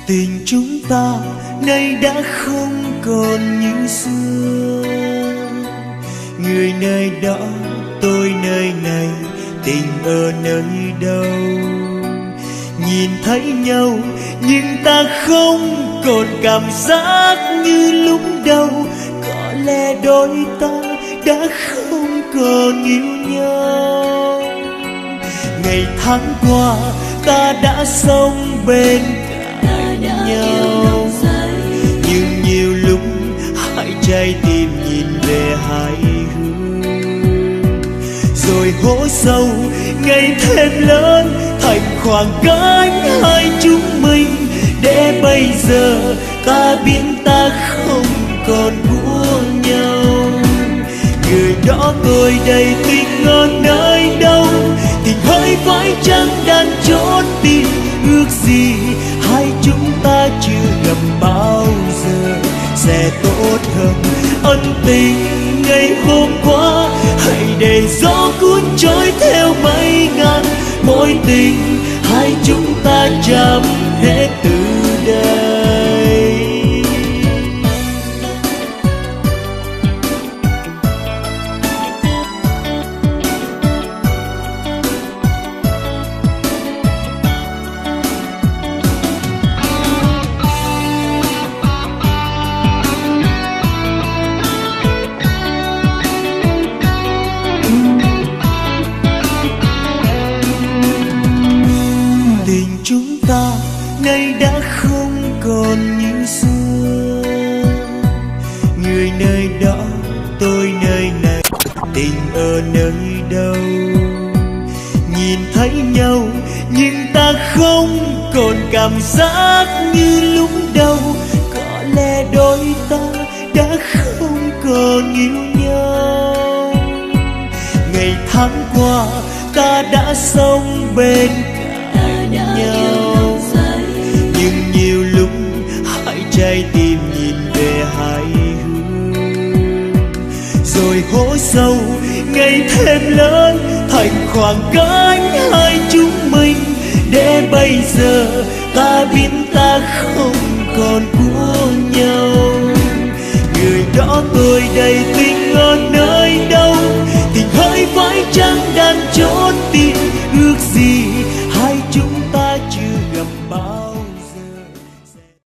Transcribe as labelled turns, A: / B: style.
A: Tình chúng ta nay đã không còn như xưa. Người nơi đó, tôi nơi này, tình ở nơi đâu? Nhìn thấy nhau nhưng ta không còn cảm giác như lúc đầu. Có lẽ đôi ta đã không còn yêu nhau. Ngày tháng qua ta đã sống bên cạnh nhau, nhưng nhiều lúc hai trái tim nhìn về hai hướng, rồi hố sâu ngày thêm lớn thành khoảng cách hai chúng mình. Để bây giờ ta biết ta không còn của nhau. Người đó tôi đây tình ở nơi đâu? Tình hỡi phải chăng đang chốn tìm ước gì hai chúng ta chưa gặp bao giờ sẽ tốt hơn. Ân tình ngày hôm qua hãy để gió cuốn trôi theo mây ngàn. Mối tình hai chúng ta chạm hết từ đây. Tình chúng ta nay đã không còn như xưa. Người nơi đó, tôi nơi này, tình ở nơi đâu? Nhìn thấy nhau nhưng ta không còn cảm giác như lúc đầu. Có lẽ đôi ta đã không còn yêu nhau. Ngày tháng qua ta đã sống bên cạnh nhau, nhưng nhiều lúc hai trái tim nhìn về hai hướng, rồi hố sâu ngày thêm lớn thành khoảng cách hai chúng mình. Để bây giờ ta biết ta không còn của nhau. Người đó tôi đây tình ở nơi đâu? Tình hỡi phải chăng đã